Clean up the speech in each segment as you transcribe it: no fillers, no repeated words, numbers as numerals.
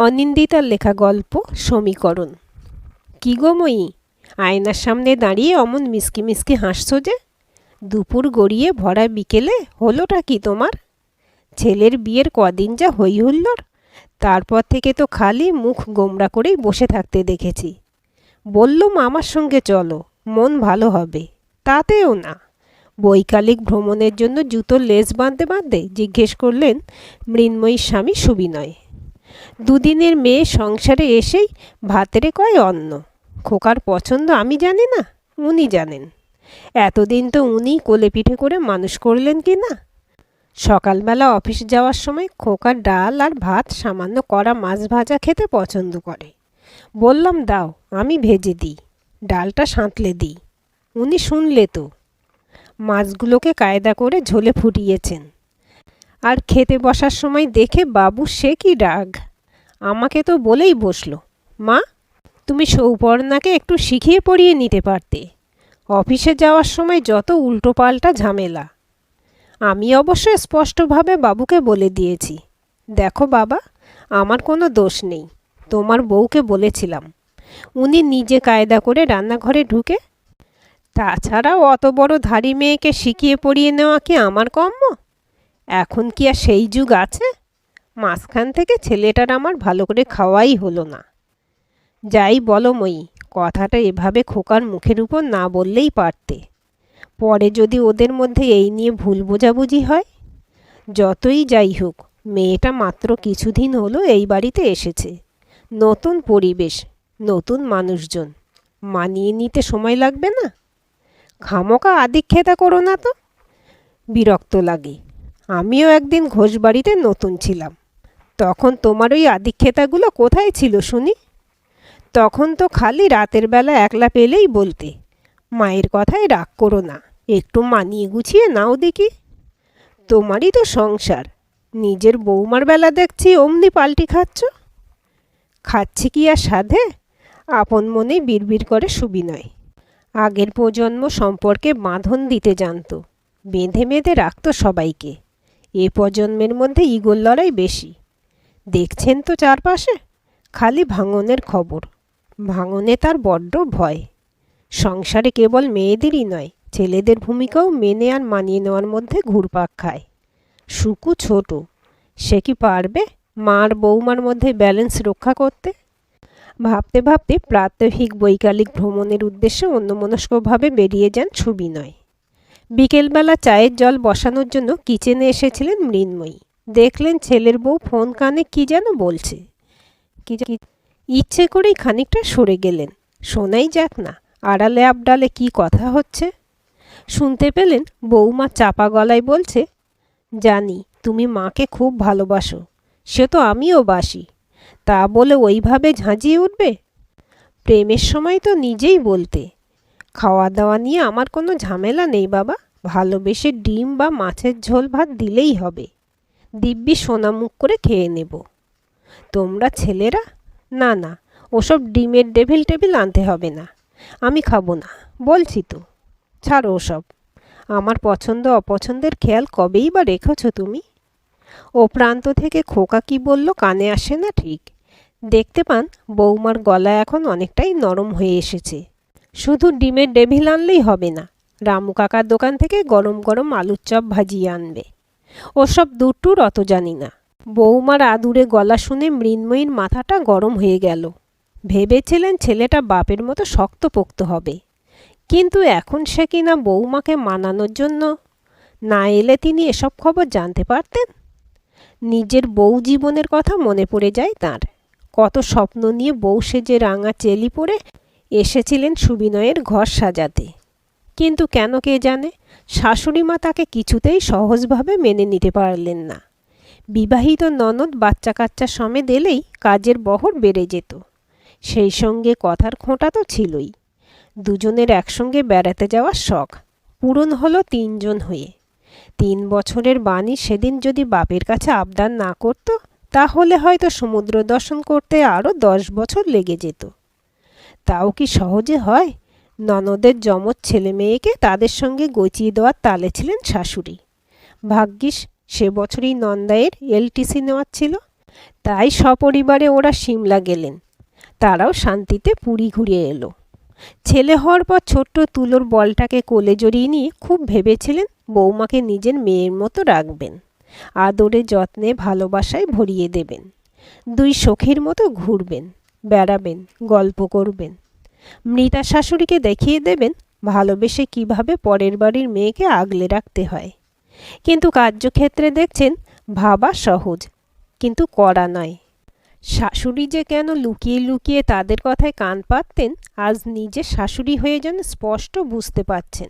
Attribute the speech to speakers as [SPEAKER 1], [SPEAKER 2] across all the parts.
[SPEAKER 1] অনিন্দিতার লেখা গল্প সমীকরণ। কি গো ময়ী, আয়নার সামনে দাঁড়িয়ে অমন মিষ্কি মিষ্কি হাসছো যে? দুপুর গড়িয়ে ভরা বিকেলে হলোটা কি তোমার? ছেলের বিয়ের কদিন যা হই হুল্লোড়, তারপর থেকে তো খালি মুখ গোমড়া করেই বসে থাকতে দেখেছি। বললুম আমার সঙ্গে চলো, মন ভালো হবে, তাতেও না। বৈকালিক ভ্রমণের জন্য জুতোর লেস বাঁধতে বাঁধতে জিজ্ঞেস করলেন মৃন্ময়ীর স্বামী সুবিনয়। দুদিনের মেয়ে সংসারে এসেই ভাতেরে কয় অন্ন। খোকার পছন্দ আমি জানি না, উনি জানেন। এতদিন তো উনি কোলে পিঠে করে মানুষ করলেন কি না। সকালবেলা অফিস যাওয়ার সময় খোকার ডাল আর ভাত সামান্য কড়া মাছ ভাজা খেতে পছন্দ করে। বললাম দাও, আমি ভেজে দিই, ডালটা সাঁতলে দিই। উনি শুনলে তো। মাছগুলোকে কায়দা করে ঝোলে ফুটিয়েছেন। আর খেতে বসার সময় দেখে বাবু সে কি রাগ, আমাকে তো বলেই বসলো, মা তুমি সৌপর্ণাকে একটু শিখিয়ে পড়িয়ে নিতে পারতে। অফিসে যাওয়ার সময় যত উল্টোপাল্টা ঝামেলা। আমি অবশ্য স্পষ্টভাবে বাবুকে বলে দিয়েছি, দেখো বাবা, আমার কোনো দোষ নেই, তোমার বউকে বলেছিলাম। উনি নিজে কায়দা করে রান্নাঘরে ঢুকে। তাছাড়াও অত বড় ধাড়ি মেয়েকে শিখিয়ে পড়িয়ে নেওয়া কি আমার কর্ম? এখন কি আর সেই যুগ আছে? মাঝখান থেকে ছেলেটার আমার ভালো করে খাওয়াই হলো না। যাই বলো ময়ী, কথাটা এভাবে খোকার মুখের উপর না বললেই পারতে। পরে যদি ওদের মধ্যে এই নিয়ে ভুল বোঝাবুঝি হয়। যতই যাই হোক, মেয়েটা মাত্র কিছুদিন হলো এই বাড়িতে এসেছে। নতুন পরিবেশ, নতুন মানুষজন, মানিয়ে নিতে সময় লাগবে না? খামোকা আদিক্ষেতা করো না তো, বিরক্ত লাগে। আমিও একদিন ঘোষবাড়িতে নতুন ছিলাম, তখন তোমার ওই আদিক্ষেতাগুলো কোথায় ছিল শুনি? তখন তো খালি রাতের বেলা একলা পেলেই বলতে, মায়ের কথায় রাগ করো না, একটু মানিয়ে গুছিয়ে নাও দেখি। তোমারই তো সংসার, নিজের বৌমার বেলা দেখছি অমনি পাল্টি খাচ্ছ। খাচ্ছি কি আর সাধে? আপন মনে বিড়বিড় করে সুবিনয়। আগের প্রজন্ম সম্পর্কে বাঁধন দিতে জানত, বেঁধে বেঁধে রাখত সবাইকে। এ প্রজন্মের মধ্যে ইগোর লড়াই বেশি। দেখছেন তো চারপাশে খালি ভাঙনের খবর। ভাঙনে তার বড্ড ভয়। সংসারে কেবল মেয়েদেরই নয়, ছেলেদের ভূমিকাও মেনে আর মানিয়ে নেওয়ার মধ্যে ঘুরপাক খায়। সুকু ছোট, সে কি পারবে মার বৌমার মধ্যে ব্যালেন্স রক্ষা করতে? ভাবতে ভাবতে প্রাত্যহিক বৈকালিক ভ্রমণের উদ্দেশ্যে অন্যমনস্কভাবে বেরিয়ে যান সুবিনয়। বিকেলবেলা চায়ের জল বসানোর জন্য কিচেনে এসেছিলেন মৃন্ময়ী। দেখলেন ছেলের বউ ফোন কানে কি যেন বলছে। ইচ্ছে করেই খানিকটা সরে গেলেন, শোনাই যাক না আড়ালে আবডালে কি কথা হচ্ছে। শুনতে পেলেন বৌমা চাপা গলায় বলছে, জানি তুমি মাকে খুব ভালোবাসো, সে তো আমিও বাসি, তা বলে ওইভাবে ঝাঁঝিয়ে উঠবে? প্রেমের সময় তো নিজেই বলতে, খাওয়া দাওয়া নিয়ে আমার কোনো ঝামেলা নেই বাবা, ভালোবেসে ডিম বা মাছের ঝোল ভাত দিলেই হবে, দিব্যি সোনামুখ করে খেয়ে নেব। তোমরা ছেলেরা, না না, ওসব ডিমের ডেভিল টেবিল আনতে হবে না, আমি খাবো না বলছি তো। ছাড়ো ওসব, আমার পছন্দ অপছন্দের খেয়াল কবেই বা রেখেছ তুমি? ও প্রান্ত থেকে খোকা কি বলল কানে আসে না ঠিক। দেখতে পান বৌমার গলা এখন অনেকটাই নরম হয়ে এসেছে। শুধু ডিমের ডেভিল আনলেই হবে না, রামু কাকার দোকান থেকে গরম গরম আলুর চপ ভাজিয়ে আনবে। ওসব দুটুর অত জানি না। বৌমার আদুরে গলা শুনে মৃন্ময়ীর মাথাটা গরম হয়ে গেল। ভেবেছিলেন ছেলেটা বাপের মতো শক্তপোক্ত হবে, কিন্তু এখন সে কিনা বৌমাকে মানানোর জন্য। না এলে তিনি এসব খবর জানতে পারতেন। নিজের বউ জীবনের কথা মনে পড়ে যায় তাঁর। কত স্বপ্ন নিয়ে বউ সেজে রাঙা চেলি পরে এসেছিলেন সুবিনয়ের ঘর সাজাতে, কিন্তু কেন কে জানে শাশুড়ি মা তাকে কিছুতেই সহজভাবে মেনে নিতে পারলেন না। বিবাহিত ননদ বাচ্চা কাচ্চা সমেত এলেই কাজের বহর বেড়ে যেত। সেই সঙ্গে কথার খোঁটা তো ছিলই। দুজনের একসঙ্গে বেড়াতে যাওয়ার শখ পূরণ হলো 3 জন হয়ে। 3 বছরের বাণী সেদিন যদি বাপের কাছে আবদার না করত, তাহলে হয়তো সমুদ্র দর্শন করতে আরও 10 বছর লেগে যেত। তাও কি সহজে হয়? ননদের যমজ ছেলে মেয়েকে তাদের সঙ্গে গচিয়ে দেওয়ার তালে ছিলেন শাশুড়ি। ভাগ্যিস সে বছরই নন্দায়ের এলটিসি নেওয়ার ছিল। তাই সপরিবারে ওরা সিমলা গেলেন। তারাও শান্তিতে পুরী ঘুরে এলো। ছেলে হওয়ার পর ছোট্ট তুলোর বলটাকে কোলে জড়িয়ে নিয়ে খুব ভেবেছিলেন বৌমাকে নিজের মেয়ের মতো রাখবেন, আদরে যত্নে ভালোবাসায় ভরিয়ে দেবেন। দুই সখীর মতো ঘুরবেন, বেড়াবেন, গল্প করবেন। মৃতা শাশুড়িকে দেখিয়ে দেবেন ভালোবেসে কিভাবে পরের বাড়ির মেয়েকে আগলে রাখতে হয়। কিন্তু কার্যক্ষেত্রে দেখছেন ভাবা সহজ, কিন্তু করা নয়। শাশুড়ি যে কেন লুকিয়ে লুকিয়ে তাদের কথায় কান পাততেন, আজ নিজে শাশুড়ি হয়ে যেন স্পষ্ট বুঝতে পারছেন।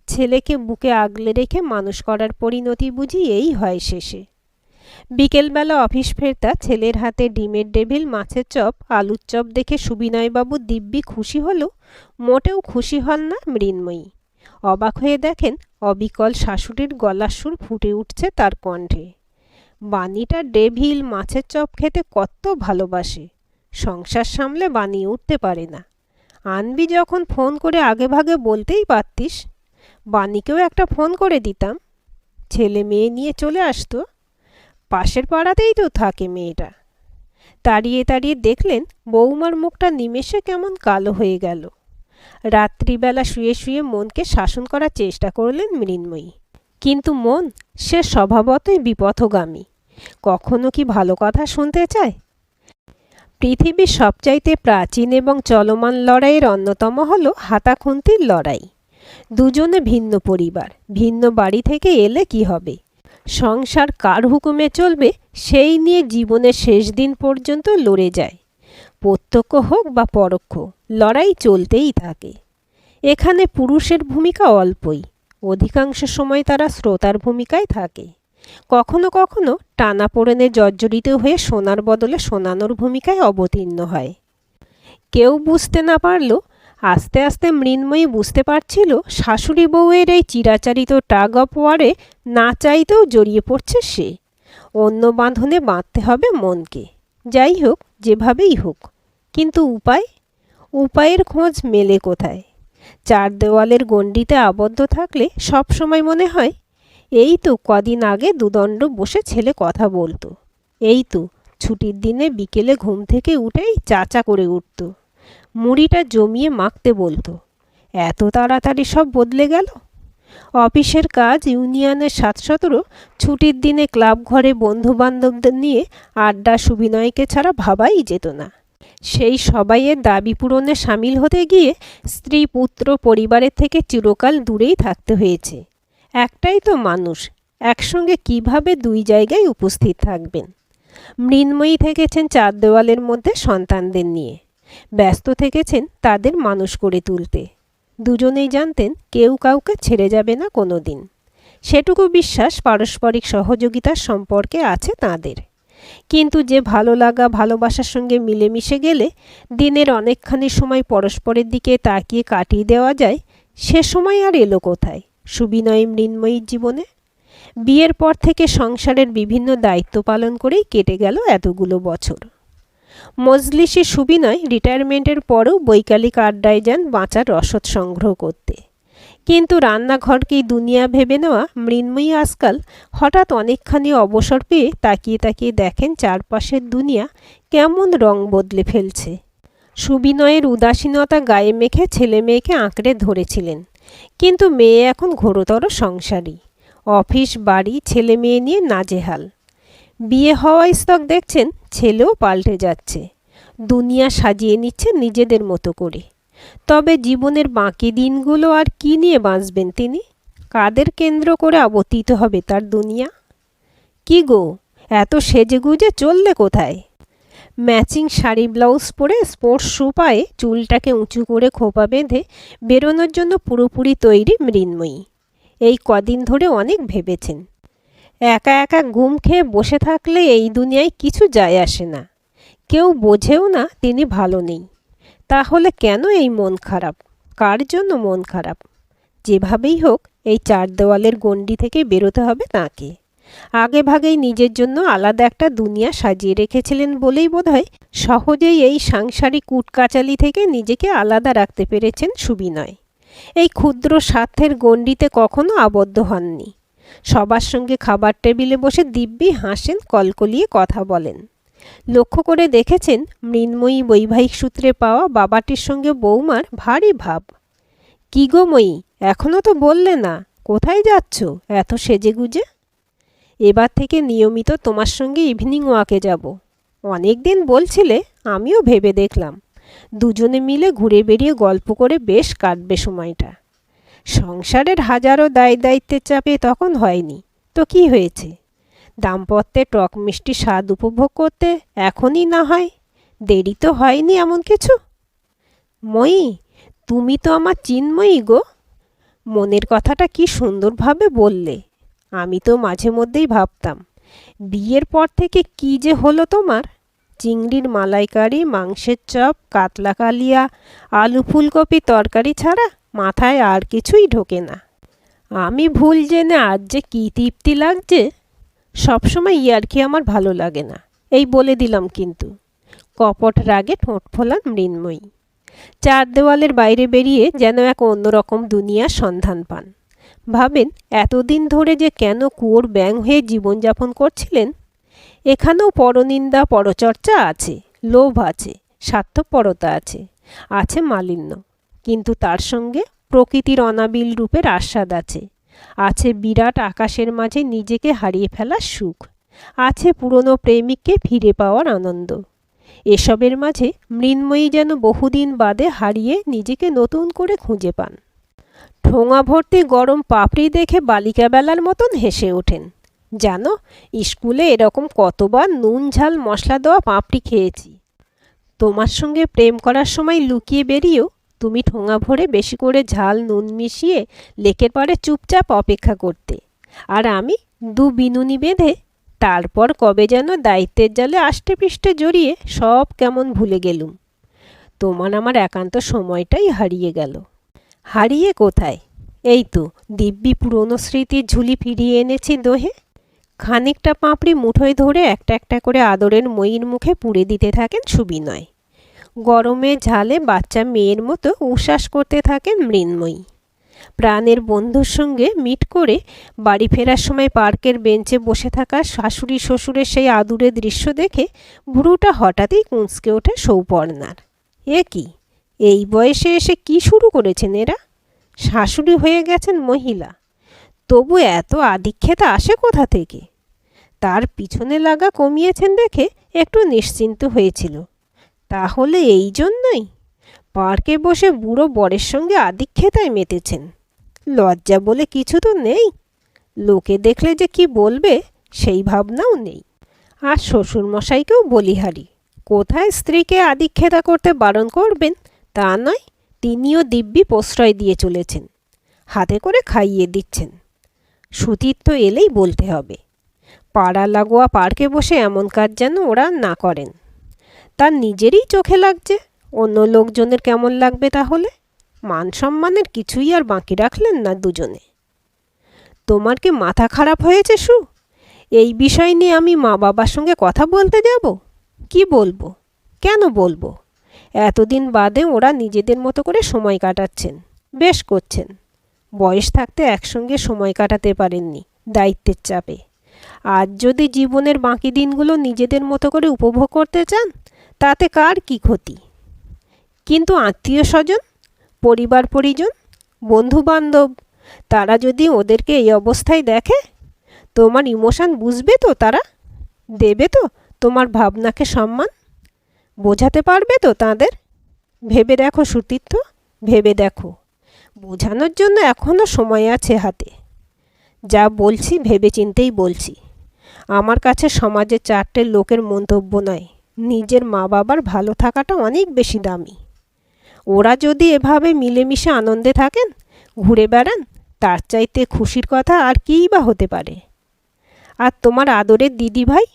[SPEAKER 1] ছেলেকে বুকে আগলে রেখে মানুষ করার পরিণতি বুঝি এই হয় শেষে। বিকেলবেলা অফিস ফেরতা ছেলের হাতে ডিমের ডেভিল, মাছের চপ, আলুর চপ দেখে সুবিনয়বাবু দিব্যি খুশি হলেও মোটেও খুশি হন না মৃন্ময়ী। অবাক হয়ে দেখেন অবিকল শাশুড়ির গলার সুর ফুটে উঠছে তার কণ্ঠে। বাণীটা ডেভিল মাছের চপ খেতে কত ভালোবাসে, সংসার সামলে বানিয়ে উঠতে পারে না। আনবি যখন ফোন করে আগে ভাগে বলতেই পারতিস, বাণীকেও একটা ফোন করে দিতাম, ছেলে মেয়ে নিয়ে চলে আসতো। পাশের পাড়াতেই তো থাকে মেয়েটা। তাড়িয়ে তাড়িয়ে দেখলেন বৌমার মুখটা নিমেষে কেমন কালো হয়ে গেল। রাত্রিবেলা শুয়ে শুয়ে মনকে শাসন করার চেষ্টা করলেন মৃন্ময়ী, কিন্তু মন সে স্বভাবতই বিপথগামী, কখনো কি ভালো কথা শুনতে চায়? পৃথিবীর সবচাইতে প্রাচীন এবং চলমান লড়াইয়ের অন্যতম হল হাতাখুন্তির লড়াই। দুজনে ভিন্ন পরিবার, ভিন্ন বাড়ি থেকে এলে কি হবে? সংসার কার হুকুমে চলবে সেই নিয়ে জীবনের শেষ দিন পর্যন্ত লড়ে যায়। প্রত্যক্ষ হোক বা পরোক্ষ, লড়াই চলতেই থাকে। এখানে পুরুষের ভূমিকা অল্পই, অধিকাংশ সময় তারা শ্রোতার ভূমিকায় থাকে। কখনো কখনো টানাপোড়েনে জর্জরিত হয়ে শোনার বদলে শোনানোর ভূমিকায় অবতীর্ণ হয়। কেউ বুঝতে না পারলেও আস্তে আস্তে মৃন্ময়ী বুঝতে পারছিল শাশুড়ি বউয়ের এই চিরাচারিত টাগ অফ ওয়ারে না চাইতেও জড়িয়ে পড়ছে সে। অন্য বাঁধনে বাঁধতে হবে মনকে, যাই হোক যেভাবেই হোক। কিন্তু উপায়ের খোঁজ মেলে কোথায়? চার দেওয়ালের গণ্ডিতে আবদ্ধ থাকলে সব সময় মনে হয় এই তো কদিন আগে দুদণ্ড বসে ছেলে কথা বলতো, এই তো ছুটির দিনে বিকেলে ঘুম থেকে উঠেই চাচা করে উঠত, মুড়িটা জমিয়ে মাখতে বলতো। এত তাড়াতাড়ি সব বদলে গেল। অফিসের কাজ, ইউনিয়নের ৭১৭, ছুটির দিনে ক্লাব ঘরে বন্ধুবান্ধবদের নিয়ে আড্ডা সুবিনয়কে ছাড়া ভাবাই যেত না। সেই সবাইয়ের দাবি পূরণে সামিল হতে গিয়ে স্ত্রী পুত্র পরিবারের থেকে চিরকাল দূরেই থাকতে হয়েছে। একটাই তো মানুষ, একসঙ্গে কিভাবে দুই জায়গায় উপস্থিত থাকবেন? মৃন্ময়ী থেকেছেন চার দেওয়ালের মধ্যে সন্তানদের নিয়ে, ব্যস্ত থেকেছেন তাদের মানুষ করে তুলতে। দুজনেই জানতেন কেউ কাউকে ছেড়ে যাবে না কোনো দিন। সেটুকু বিশ্বাস পারস্পরিক সহযোগিতার সম্পর্কে আছে তাঁদের। কিন্তু যে ভালো লাগা ভালোবাসার সঙ্গে মিলেমিশে গেলে দিনের অনেকখানি সময় পরস্পরের দিকে তাকিয়ে কাটিয়ে দেওয়া যায়, সে সময় আর এলো কোথায় সুবিনয় মৃন্ময়ীর জীবনে? বিয়ের পর থেকে সংসারের বিভিন্ন দায়িত্ব পালন করেই কেটে গেল এতগুলো বছর। মজলিসি সুবিনয় রিটায়ারমেন্টের পরেও বৈকালিক আড্ডায় যান বাঁচার রসদ সংগ্রহ করতে। কিন্তু রান্নাঘরকেই দুনিয়া ভেবে নেওয়া মৃন্ময়ী আজকাল হঠাৎ অনেকখানি অবসর পেয়ে তাকিয়ে তাকিয়ে দেখেন চারপাশের দুনিয়া কেমন রং বদলে ফেলছে। সুবিনয়ের উদাসীনতা গায়ে মেখে ছেলে মেয়েকে আঁকড়ে ধরেছিলেন, কিন্তু মেয়ে এখন ঘোরতর সংসারী, অফিস বাড়ি ছেলে মেয়ে নিয়ে নাজেহাল। বিয়ে হওয়া স্তক দেখছেন ছেলেও পাল্টে যাচ্ছে, দুনিয়া সাজিয়ে নিচ্ছে নিজেদের মতো করে। তবে জীবনের বাকি দিনগুলো আর কি নিয়ে বাঁচবেন তিনি? কাদের কেন্দ্র করে অবতীত হবে তার দুনিয়া? কি গো, এত সেজেগুজে চললে কোথায়? ম্যাচিং শাড়ি ব্লাউজ পরে স্পোর্টস শু পায়ে চুলটাকে উঁচু করে খোপা বেঁধে বেরোনোর জন্য পুরোপুরি তৈরি মৃন্ময়ী। এই কদিন ধরে অনেক ভেবেছেন, একা একা ঘুম খেয়ে বসে থাকলে এই দুনিয়ায় কিছু যায় আসে না, কেউ বোঝেও না তিনি ভালো নেই। তাহলে কেন এই মন খারাপ? কার জন্য মন খারাপ? যেভাবেই হোক এই চার দেওয়ালের গণ্ডি থেকে বেরোতে হবে তাকে। আগে ভাগেই নিজের জন্য আলাদা একটা দুনিয়া সাজিয়ে রেখেছিলেন বলেই বোধহয় সহজেই এই সাংসারিক কুটকাচালি থেকে নিজেকে আলাদা রাখতে পেরেছেন সুবিনয়। এই ক্ষুদ্র স্বার্থের গণ্ডিতে কখনো আবদ্ধ হননি। সবার সঙ্গে খাবার টেবিলে বসে দিব্যি হাসেন, কলকলিয়ে কথা বলেন। লক্ষ্য করে দেখেছেন মৃন্ময়ী বৈবাহিক সূত্রে পাওয়া বাবাটির সঙ্গে বৌমার ভারী ভাব। কি গো ময়ী, এখনও তো বললে না, কোথায় যাচ্ছ এত সেজেগুজে? এবার থেকে নিয়মিত তোমার সঙ্গে ইভিনিং ওয়াকে যাব। অনেক দিন বলছিলে, আমিও ভেবে দেখলাম দুজনে মিলে ঘুরে বেরিয়ে গল্প করে বেশ কাটবে সময়টা। সংসারের হাজারো দায় দায়িত্বের চাপে তখন হয়নি, তো কি হয়েছে? দাম্পত্যে টক মিষ্টি স্বাদ উপভোগ করতে এখনই না হয়, দেরি তো হয়নি এমন কিছু। ময়ী, তুমি তো আমার চিন্ময়ী গো। মনের কথাটা কি সুন্দরভাবে বললে। আমি তো মাঝে মধ্যেই ভাবতাম বিয়ের পর থেকে কি যে হলো তোমার। চিংড়ির মালাইকারি, মাংসের চপ, কাতলা কালিয়া, আলু ফুলকপি তরকারি ছাড়া মাথায় আর কিছুই ঢোকে না। আমি ভুল জেনে আজ যে কী তৃপ্তি লাগছে। সবসময় ইয়ার্কি আমার ভালো লাগে না, এই বলে দিলাম কিন্তু। কপট রাগে ঠোঁট ফোলান মৃন্ময়ী। চার দেওয়ালের বাইরে বেরিয়ে যেন এক অন্যরকম দুনিয়ার সন্ধান পান। ভাবেন এতদিন ধরে যে কেন কুয়োর ব্যাঙ হয়ে জীবনযাপন করছিলেন। এখানেও পরনিন্দা, পরচর্চা আছে, লোভ আছে, স্বার্থপরতা আছে, আছে মালিন্য, কিন্তু তার সঙ্গে প্রকৃতির অনাবিল রূপের আস্বাদ আছে। আছে বিরাট আকাশের মাঝে নিজেকে হারিয়ে ফেলার সুখ, আছে পুরনো প্রেমিককে ফিরে পাওয়ার আনন্দ। এসবের মাঝে মৃন্ময়ী যেন বহুদিন বাদে হারিয়ে নিজেকে নতুন করে খুঁজে পান। ঠোঙা ভর্তি গরম পাপড়ি দেখে বালিকা বেলার মতন হেসে ওঠেন। জানো, স্কুলে এরকম কতবার নুন ঝাল মশলা দেওয়া পাপড়ি খেয়েছি। তোমার সঙ্গে প্রেম করার সময় লুকিয়ে বেরিয়েও তুমি ঠোঙা ভরে বেশি করে ঝাল নুন মিশিয়ে লেকের পাড়ে চুপচাপ অপেক্ষা করতে, আর আমি দু বিনুনি বেঁধে। তারপর কবে যেন দায়িত্বের জালে আষ্টে পৃষ্ঠে জড়িয়ে সব কেমন ভুলে গেলুম। তোমার আমার একান্ত সময়টাই হারিয়ে গেল। হারিয়ে কোথায়, এই তো দিব্যি পুরনো স্মৃতির ঝুলি ফিরিয়ে এনেছি দোহে। খানিকটা পাপড়ি মুঠোয় ধরে একটা একটা করে আদরের ময়ীর মুখে পুড়ে দিতে থাকেন সুবিনয়। গরমে ঝালে বাচ্চা মেয়ের মতো উশ্বাস করতে থাকেন মৃন্ময়ী। প্রাণের বন্ধুর সঙ্গে মিট করে বাড়ি ফেরার সময় পার্কের বেঞ্চে বসে থাকা শাশুড়ি শ্বশুরের সেই আদুরে দৃশ্য দেখে ভুরুটা হঠাৎই কুঁচকে ওঠে সৌপর্ণার। এ কি, এই বয়সে এসে কি শুরু করেছেন এরা? শাশুড়ি হয়ে গেছেন মহিলা, তবু এত আধিক্যতা আসে কোথা থেকে? তার পিছনে লাগা কমিয়েছেন দেখে একটু নিশ্চিন্ত হয়েছিল। তাহলে এই জন্যই পার্কে বসে বুড়ো বরের সঙ্গে আধিক্যতায় মেতেছেন। লজ্জা বলে কিছু তো নেই। লোকে দেখলে যে কি বলবে সেই ভাবনাও নেই। আর শ্বশুরমশাইকেও বলিহারি, কোথায় স্ত্রীকে আধিক্যতা করতে বারণ করবেন তা নয়, তিনিও দিব্যি প্রশ্রয় দিয়ে চলেছেন, হাতে করে খাইয়ে দিচ্ছেন। সুতীর্থ এলেই বলতে হবে, পাড়া লাগোয়া পার্কে বসে এমন কাজ যেন ওরা না করেন। তার নিজেরই চোখে লাগছে, অন্য লোকজনের কেমন লাগবে তাহলে? মান সম্মানের কিছুই আর বাকি রাখলেন না দুজনে। তোমার কি মাথা খারাপ হয়েছে সু? এই বিষয় নিয়ে আমি মা বাবার সঙ্গে কথা বলতে যাব? কি বলবো, কেন বলবো? এতদিন বাদে ওরা নিজেদের মতো করে সময় কাটাচ্ছেন, বেশ করছেন। বয়স থাকতে একসঙ্গে সময় কাটাতে পারেননি দায়িত্বের চাপে। আজ যদি জীবনের বাকি দিনগুলো নিজেদের মতো করে উপভোগ করতে চান, তাতে কার কি ক্ষতি? কিন্তু আত্মীয় স্বজন, পরিবার পরিজন, বন্ধু বান্ধব, তারা যদি ওদেরকে এই অবস্থায় দেখে, তোমার ইমোশন বুঝবে তো? তারা দেবে তো তোমার ভাবনাকে সম্মান? বোঝাতে পারবে তো তাদের? ভেবে দেখো সুতীর্থ, ভেবে দেখো। বোঝানোর জন্য এখনও সময় আছে হাতে। যা বলছি ভেবে চিন্তেই বলছি। আমার কাছে সমাজের চারটে লোকের মন্তব্য নয়, নিজের মা বাবার ভালো থাকাটা অনেক বেশি দামি। ওরা যদি এভাবে মিলেমিশে আনন্দে থাকেন, ঘুরে বেড়ান, তার চাইতে খুশির কথা আর কীই বা হতে পারে? আর তোমার আদরের দিদি ভাই,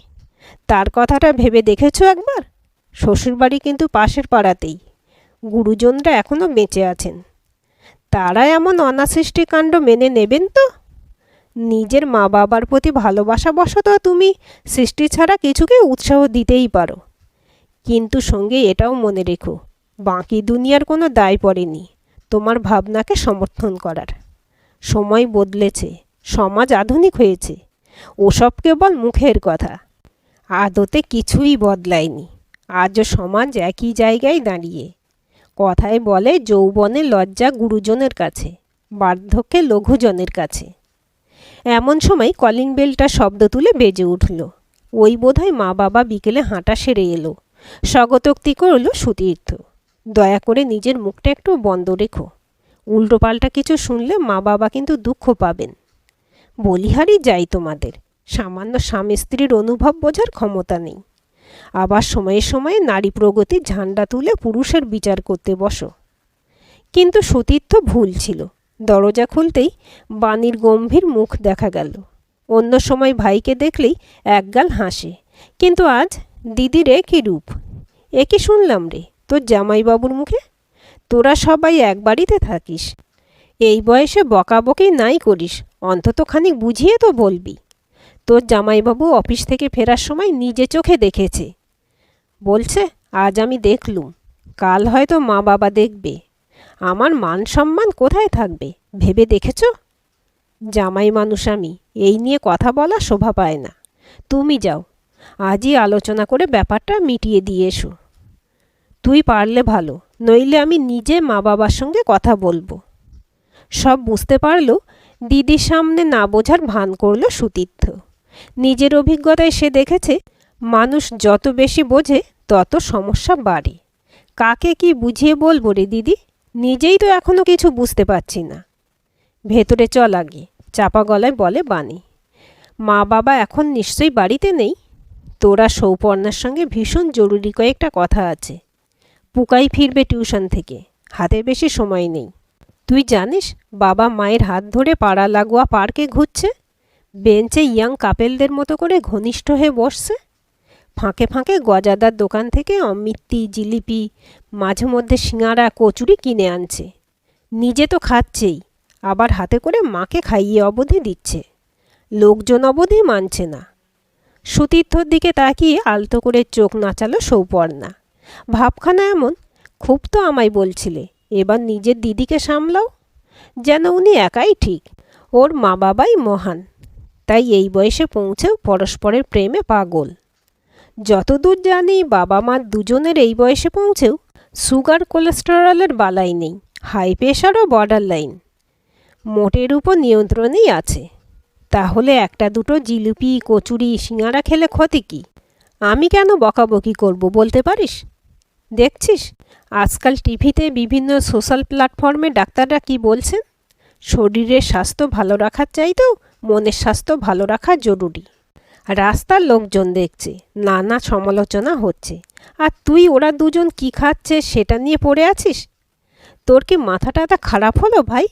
[SPEAKER 1] তার কথাটা ভেবে দেখেছো একবার? শ্বশুরবাড়ি কিন্তু পাশের পাড়াতেই, গুরুজনরা এখনও বেঁচে আছেন। তারা এমন অনাসৃষ্টি কাণ্ড মেনে নেবেন তো? নিজের মা বাবার প্রতি ভালোবাসা বশত তুমি সৃষ্টি ছাড়া কিছুকে উৎসাহ দিতেই পারো, কিন্তু সঙ্গে এটাও মনে রেখো, বাকি দুনিয়ার কোনো দায় পড়েনি তোমার ভাবনাকে সমর্থন করার। সময় বদলেছে, সমাজ আধুনিক হয়েছে, ওসব কেবল মুখের কথা। আদতে কিছুই বদলায়নি। আজও সমাজ একই জায়গায় দাঁড়িয়ে। কথায় বলে, যৌবনে লজ্জা গুরুজনের কাছে, বার্ধক্যে লঘুজনের কাছে। এমন সময় কলিং বেলটা শব্দ তুলে বেজে উঠল। ওই বোধহয় মা বাবা বিকেলে হাঁটা সেরে এলো। স্বগতোক্তি করল সুতীর্থ, দয়া করে নিজের মুখটা একটু বন্ধ রেখো। উল্টোপাল্টা কিছু শুনলে মা বাবা কিন্তু দুঃখ পাবেন। বলিহারি যাই তোমাদের, সামান্য স্বামী স্ত্রীর অনুভব বোঝার ক্ষমতা নেই। আবার সময়ে সময়ে নারী প্রগতির ঝান্ডা তুলে পুরুষের বিচার করতে বসো। কিন্তু সুতীর্থ ভুল ছিল। দরজা খুলতেই বাণীর গম্ভীর মুখ দেখা গেল। অন্য সময় ভাইকে দেখলেই একগাল হাসে, কিন্তু আজ দিদির একই রূপ। একই শুনলাম রে তোর জামাইবাবুর মুখে। তোরা সবাই এক বাড়িতে থাকিস, এই বয়সে বকাবকি নাই করিস, অন্তত খানিক বুঝিয়ে তো বলবি। তোর জামাইবাবু অফিস থেকে ফেরার সময় নিজে চোখে দেখেছে। বলছে, আজ আমি দেখলুম, কাল হয়তো মা বাবা দেখবে। আমার মান সম্মান কোথায় থাকবে ভেবে দেখেছ? জামাই মানুষ আমি, এই নিয়ে কথা বলা শোভা পায় না। তুমি যাও, আজই আলোচনা করে ব্যাপারটা মিটিয়ে দিয়ে এসো। তুই পারলে ভালো, নইলে আমি নিজে মা বাবার সঙ্গে কথা বলবো। সব বুঝতে পারল। দিদির সামনে না বোঝার ভান করল সুতীর্থ। নিজের অভিজ্ঞতায় সে দেখেছে, মানুষ যত বেশি বোঝে তত সমস্যা বাড়ে। কাকে কি বুঝিয়ে বলবো রে দিদি, নিজেই তো এখনো কিছু বুঝতে পারছি না। ভেতরে চল আগে, চাপা গলায় বলে বাণী। মা বাবা এখন নিশ্চয়ই বাড়িতে নেই। তোরা সৌপর্ণার সঙ্গে ভীষণ জরুরি কয়েকটা কথা আছে। পুকাই ফিরবে টিউশন থেকে, হাতে বেশি সময় নেই। তুই জানিস, বাবা মায়ের হাত ধরে পাড়া লাগোয়া পার্কে ঘুরছে, বেঞ্চে ইয়াং কাপেলদের মতো করে ঘনিষ্ঠ হয়ে বসছে। ফাঁকে ফাঁকে গজাদার দোকান থেকে অমৃতি, জিলিপি, মাঝে মধ্যে সিঙাড়া, কচুরি কিনে আনছে। নিজে তো খাচ্ছেই, আবার হাতে করে মাকে খাইয়ে অবধি দিচ্ছে। লোকজন অবধি মানছে না। সুতীর্থর দিকে তাকিয়ে আলতো করে চোখ নাচালো সৌপর্ণা। ভাবখানা এমন, খুব তো আমায় বলছিলে, এবার নিজের দিদিকে সামলাও। যেন উনি একাই ঠিক, ওর মা বাবাই মহান। তাই এই বয়সে পৌঁছেও পরস্পরের প্রেমে পাগল। যতদূর জানি বাবা মা দুজনের এই বয়সে পৌঁছেও সুগার কোলেস্টেরলের বালাই নেই, হাই প্রেশারও বর্ডার লাইন। মোটের উপর নিয়ন্ত্রণেই আছে। তাহলে একটা দুটো জিলিপি, কচুরি, সিঙাড়া খেলে ক্ষতি কি? আমি কেন বকাবকি করব বলতে পারিস? দেখছিস আজকাল টিভিতে বিভিন্ন সোশ্যাল প্ল্যাটফর্মে ডাক্তাররা কি বলছেন? শরীরের স্বাস্থ্য ভালো রাখার চাইতেও মনের স্বাস্থ্য ভালো রাখা জরুরি। রাস্তার লোকজন দেখছে, নানা সমালোচনা হচ্ছে, আর তুই ওরা দুজন কি খাচ্ছে সেটা নিয়ে পড়ে আছিস। তোর কি মাথাটা খারাপ হলো ভাই?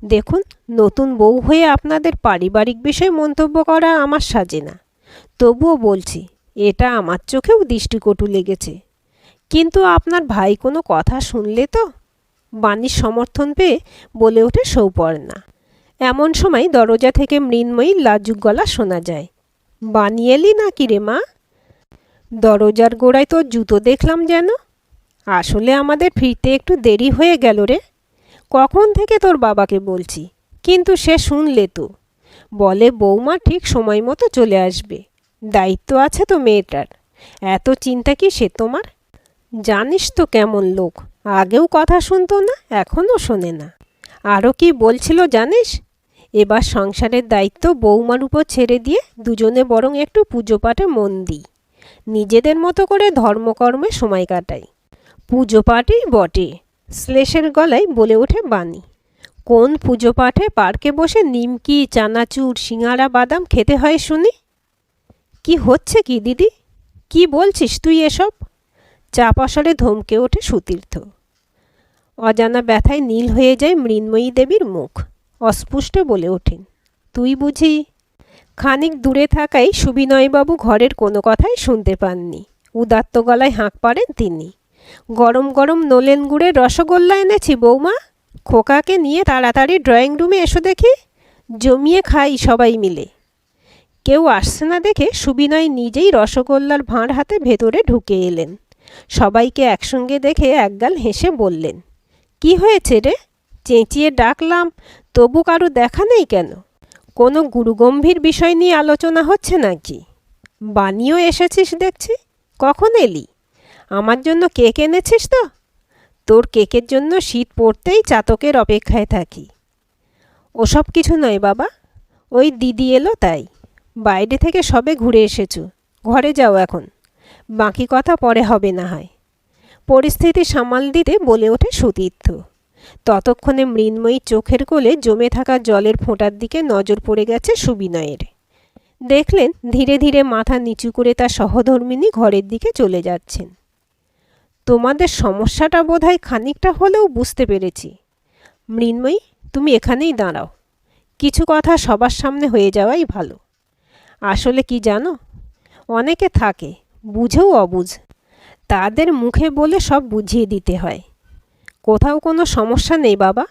[SPEAKER 1] দেখুন, নতুন বউ হয়ে আপনাদের পারিবারিক বিষয়ে মন্তব্য করা আমার সাজে না। তবুও বলছি, এটা আমার চোখেও দৃষ্টিকটু লেগেছে। কিন্তু আপনার ভাই কোনো কথা শুনলে তো? বাণীর সমর্থন পেয়ে বলে ওঠে সৌপর্ণা। এমন সময় দরজা থেকে মৃন্ময়ীর লাজুক গলা শোনা যায়। বাণী এলি নাকি রে মা? দরজার গোড়ায় তোর জুতো দেখলাম যেন। আসলে আমাদের ফিরতে একটু দেরি হয়ে গেল রে। কখন থেকে তোর বাবাকে বলছি, কিন্তু সে শুনলে তো। বলে বৌমা ঠিক সময় মতো চলে আসবে, দায়িত্ব আছে তো মেয়েটার। এত চিন্তা কি সে তোমার? জানিস তো কেমন লোক, আগেও কথা শুনতো না, এখনও শোনে না। আরও কি বলছিল জানিস? এবার সংসারের দায়িত্ব বৌমার উপর ছেড়ে দিয়ে দুজনে বরং একটু পুজো পাঠে মন দিই, নিজেদের মতো করে ধর্মকর্মে সময় কাটাই। পুজো পাঠই বটে, শ্লেষের গলায় বলে ওঠে বাণী। কোন পুজো পাঠে পার্কে বসে নিমকি, চানাচুর, সিঙাড়া, বাদাম খেতে হয় শুনি? কি হচ্ছে কি দিদি, কি বলছিস তুই এসব? চাপ আসরে ধমকে ওঠে সুতীর্থ। অজানা ব্যথায় নীল হয়ে যায় মৃন্ময়ী দেবীর মুখ। অস্পুষ্ট বলে ওঠেন, তুই বুঝি? খানিক দূরে থাকায় সুবিনয়বাবু ঘরের কোনো কথাই শুনতে পাননি। উদাত্ত গলায় হাঁক পাড়েন তিনি। গরম গরম নলেন গুড়ের রসগোল্লা এনেছি বৌমা, খোকাকে নিয়ে তাড়াতাড়ি ড্রয়িং রুমে এসো দেখি, জমিয়ে খাই সবাই মিলে। কেউ আসছে না দেখে সুবিনয় নিজেই রসগোল্লার ভাঁড় হাতে ভেতরে ঢুকে এলেন। সবাইকে একসঙ্গে দেখে একগাল হেসে বললেন, কি হয়েছে রে? চেঁচিয়ে ডাকলাম, তবু কারো দেখা নেই কেন? কোনো গুরুগম্ভীর বিষয় নিয়ে আলোচনা হচ্ছে নাকি? বানিও এসেছিস দেখছি। কখন এলি? আমার জন্য কেক এনেছিস তো? তোর কেকের জন্য শীত পড়তেই চাতকের অপেক্ষায় থাকি। ওসব কিছু নয় বাবা, ওই দিদি এলো তাই। বাইরে থেকে সবে ঘুরে এসেছো, ঘরে যাও এখন, বাকি কথা পরে হবে না হয়। পরিস্থিতি সামাল দিতে বলে ওঠে সুতীর্থ। ততক্ষণে মৃন্ময়ী চোখের কোলে জমে থাকা জলের ফোঁটার দিকে নজর পড়ে গেছে সুবিনয়ের। দেখলেন ধীরে ধীরে মাথা নিচু করে তার সহধর্মিণী ঘরের দিকে চলে যাচ্ছেন। তোমাদের সমস্যাটা বোধহয় খানিকটা হলেও বুঝতে পেরেছি। মৃন্ময়ী, তুমি এখানেই দাঁড়াও। কিছু কথা সবার সামনে হয়ে যাওয়াই ভালো। আসলে কি জানো, অনেকে থাকে বুঝেও অবুঝ, তাদের মুখে বলে সব বুঝিয়ে দিতে হয়। কোথাও কোনো সমস্যা নেই বাবা,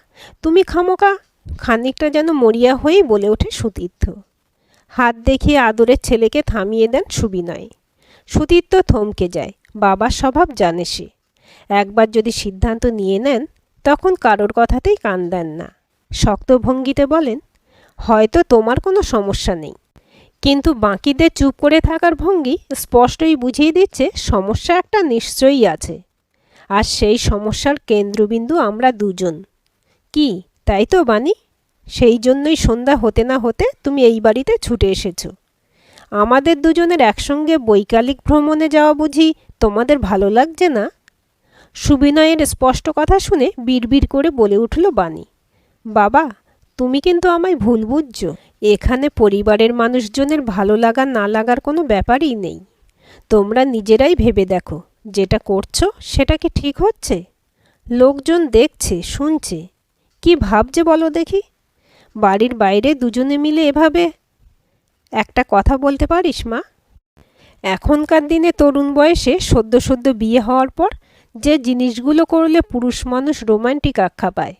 [SPEAKER 1] তুমি খামোকা। খানিকটা যেন মরিয়া হয়েই বলে ওঠে সুতীর্থ। হাত দেখিয়ে আদরের ছেলেকে থামিয়ে দেন সুবিনয়। সুতীর্থ থমকে যায়। বাবার স্বভাব জানে সে। একবার যদি সিদ্ধান্ত নিয়ে নেন তখন কারোর কথাতেই কান দেন না। শক্ত ভঙ্গিতে বলেন, হয়তো তোমার কোনো সমস্যা নেই, কিন্তু বাকিদের চুপ করে থাকার ভঙ্গি স্পষ্টই বুঝিয়ে দিচ্ছে সমস্যা একটা নিশ্চয়ই আছে। আর সেই সমস্যার কেন্দ্রবিন্দু আমরা দুজন। কি তাই তো বানি? সেই জন্যই সন্ধ্যা হতে না হতে তুমি এই বাড়িতে ছুটে এসেছো। আমাদের দুজনের একসঙ্গে বৈকালিক ভ্রমণে যাওয়া বুঝি তোমাদের ভালো লাগছে না? সুবিনয়ের স্পষ্ট কথা শুনে বিড়বিড় করে বলে উঠল বানি, বাবা, তুমি কিন্তু আমায় ভুল বুঝছো। এখানে পরিবারের মানুষজনের ভালো লাগা না লাগার কোনো ব্যাপারই নেই। তোমরা নিজেরাই ভেবে দেখো, যেটা করছো সেটা কি ঠিক হচ্ছে? লোকজন দেখছে, শুনছে, কি ভাবছে বলো দেখি? বাড়ির বাইরে দুজনে মিলে এভাবে। একটা কথা বলতে পারিস মা? এখনকার দিনে তরুণ বয়সে সদ্য সদ্য বিয়ে হওয়ার পর যে জিনিসগুলো করলে পুরুষ মানুষ রোমান্টিক আখ্যা পায়,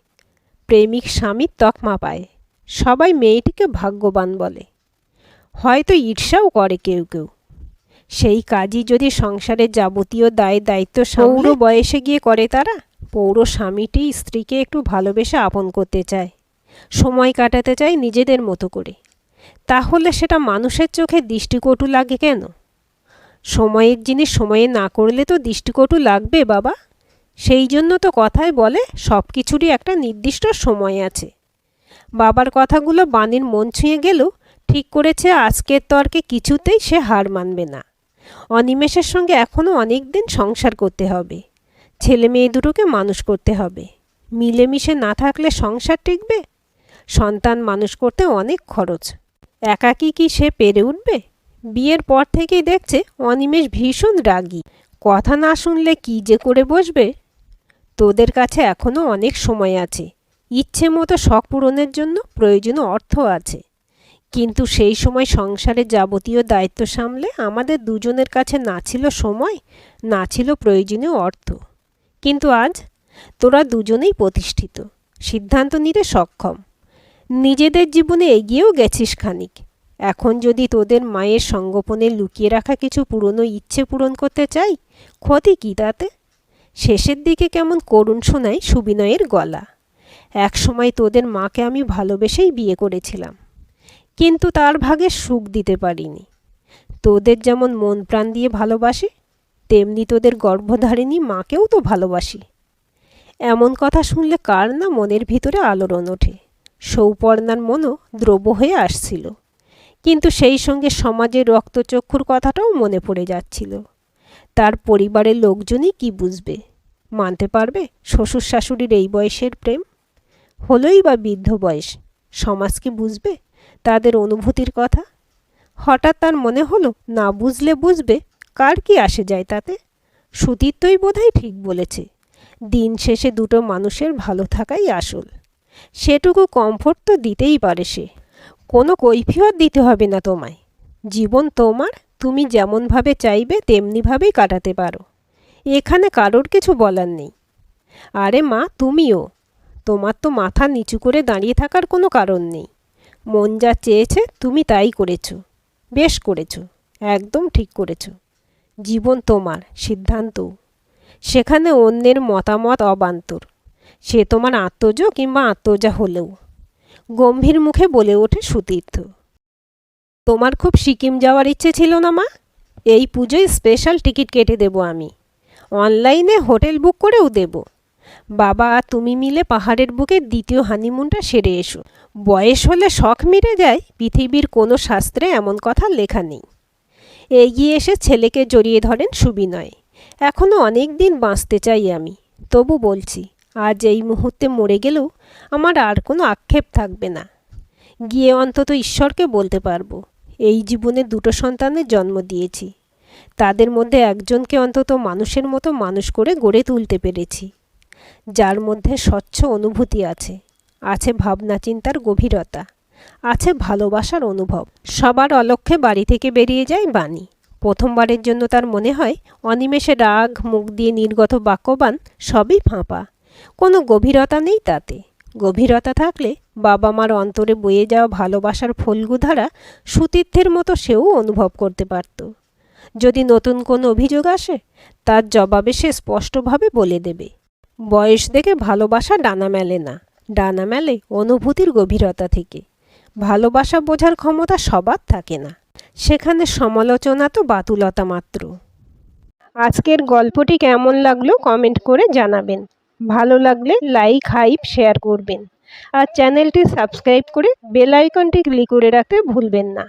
[SPEAKER 1] প্রেমিক স্বামীর তকমা পায়, সবাই মেয়েটিকে ভাগ্যবান বলে। হয়তো ঈর্ষাও করে কেউ কেউ। সেই কাজই যদি সংসারের যাবতীয় দায় দায়িত্ব পৌর বয়সে গিয়ে করে তারা। পৌর স্বামীটি স্ত্রীকে একটু ভালোবেসে আপন করতে চায়, সময় কাটাতে চায় নিজেদের মতো করে। তাহলে সেটা মানুষের চোখে দৃষ্টিকটু লাগে কেন? সময়ের জিনিস সময়ে না করলে তো দৃষ্টিকটু লাগবে বাবা। সেই জন্য তো কথায় বলে সব কিছুরই একটা নির্দিষ্ট সময় আছে। বাবার কথাগুলো বাণীর মন ছুঁয়ে গেলেও ঠিক করেছে আজকের তর্কে কিছুতেই সে হার মানবে না। অনিমেষের সঙ্গে এখনও অনেক দিন সংসার করতে হবে। ছেলে মেয়ে দুটোকে মানুষ করতে হবে। মিলেমিশে না থাকলে সংসার টিকবে? সন্তান মানুষ করতে অনেক খরচ। একাকী কি সে পেরে উঠবে? বিয়ের পর থেকেই দেখছে অনিমেষ ভীষণ রাগী। কথা না শুনলে কি যে করে বসবে। তোদের কাছে এখনও অনেক সময় আছে। ইচ্ছে মতো শখ পূরণের জন্য প্রয়োজনীয় অর্থ আছে, কিন্তু সেই সময় সংসারের যাবতীয় দায়িত্ব সামলে আমাদের দুজনের কাছে না ছিল সময়, না ছিল প্রয়োজনীয় অর্থ। কিন্তু আজ তোরা দুজনেই প্রতিষ্ঠিত, সিদ্ধান্ত নিতে সক্ষম, নিজেদের জীবনে এগিয়েও গেছিস খানিক। এখন যদি তোদের মায়ের সঙ্গোপনে লুকিয়ে রাখা কিছু পুরনো ইচ্ছে পূরণ করতে চাই, ক্ষতি কী তাতে? শেষের দিকে কেমন করুণ শোনায় সুবিনয়ের গলা। এক সময় তোদের মাকে আমি ভালোবেসেই বিয়ে করেছিলাম, কিন্তু তার ভাগে সুখ দিতে পারিনি। তোদের যেমন মন প্রাণ দিয়ে ভালোবাসি, তেমনি তোদের গর্ভধারিণী মাকেও তো ভালোবাসি। এমন কথা শুনলে কার না মনের ভিতরে আলোড়ন ওঠে। সৌপর্ণার মনও দ্রব্য হয়ে আসছিল, কিন্তু সেই সঙ্গে সমাজের রক্তচক্ষুর কথাটাও মনে পড়ে যাচ্ছিল। তার পরিবারের লোকজনই কি বুঝবে, মানতে পারবে শ্বশুর শাশুড়ির এই বয়সের প্রেম? হলোই বা বৃদ্ধ বয়স, সমাজ কি বুঝবে তাদের অনুভূতির কথা? হঠাৎ তার মনে হলো, না বুঝলে বুঝবে, কার কি আসে যায় তাতে? সুতীর্থই বোধহয় ঠিক বলেছে। দিন শেষে দুটো মানুষের ভালো থাকাই আসল। সেটুকু কমফোর্ট তো দিতেই পারে সে। কোনো কৈফিয়ত দিতে হবে না তোমায়। জীবন তোমার, তুমি যেমনভাবে চাইবে তেমনিভাবেই কাটাতে পারো। এখানে কারোর কিছু বলার নেই। আরে মা, তুমিও, তোমার তো মাথা নিচু করে দাঁড়িয়ে থাকার কোনো কারণ নেই। মন যা চেয়েছে তুমি তাই করেছ, বেশ করেছ, একদম ঠিক করেছ। জীবন তোমার, সিদ্ধান্ত। সেখানে অন্যের মতামত অবান্তর, সে তোমার আত্মজ কিংবা আত্মজা হলেও। গম্ভীর মুখে বলে ওঠে সুতীর্থ। তোমার খুব সিকিম যাওয়ার ইচ্ছে ছিল না মা? এই পুজোয় স্পেশাল টিকিট কেটে দেবো আমি। অনলাইনে হোটেল বুক করেও দেব। বাবা আর তুমি মিলে পাহাড়ের বুকে দ্বিতীয় হানিমুনটা সেরে এসো। বয়স হলে শখ মিটে যায়, পৃথিবীর কোনো শাস্ত্রে এমন কথা লেখা নেই। এগিয়ে এসে ছেলেকে জড়িয়ে ধরেন সুবিনয়। এখনও অনেক দিন বাঁচতে চাই আমি, তবু বলছি আজ এই মুহূর্তে মরে গেলেও আমার আর কোনো আক্ষেপ থাকবে না। গিয়ে অন্তত ঈশ্বরকে বলতে পারবো এই জীবনে দুটো সন্তানের জন্ম দিয়েছি, তাদের মধ্যে একজনকে অন্তত মানুষের মতো মানুষ করে গড়ে তুলতে পেরেছি, যার মধ্যে স্বচ্ছ অনুভূতি আছে, আছে ভাবনা চিন্তার গভীরতা, আছে ভালোবাসার অনুভব। সবার অলক্ষ্যে বাড়ি থেকে বেরিয়ে যায় বাণী। প্রথমবারের জন্য তার মনে হয় অনিমেষে রাগ, মুখ দিয়ে নির্গত বাক্যবান সবই ফাঁপা, কোনো গভীরতা নেই তাতে। গভীরতা থাকলে বাবা মার অন্তরে বয়ে যাওয়া ভালোবাসার ফল্গুধারা সুতীর্থের মতো সেও অনুভব করতে পারত। যদি নতুন কোনো অভিযোগ আসে, তার জবাবে সে স্পষ্টভাবে বলে দেবে, বয়স দেখে ভালোবাসা ডানা মেলে না, ডানা মেলে অনুভূতির গভীরতা থেকে। ভালোবাসা বোঝার ক্ষমতা সবার থাকে না, সেখানে সমালোচনা তো বাতুলতা মাত্র। আজকের গল্পটি কেমন লাগলো কমেন্ট করে জানাবেন। ভালো লাগলে লাইক, হাইপ, শেয়ার করবেন। আর চ্যানেলটি সাবস্ক্রাইব করে বেল আইকনটি ক্লিক করে রাখতে ভুলবেন না।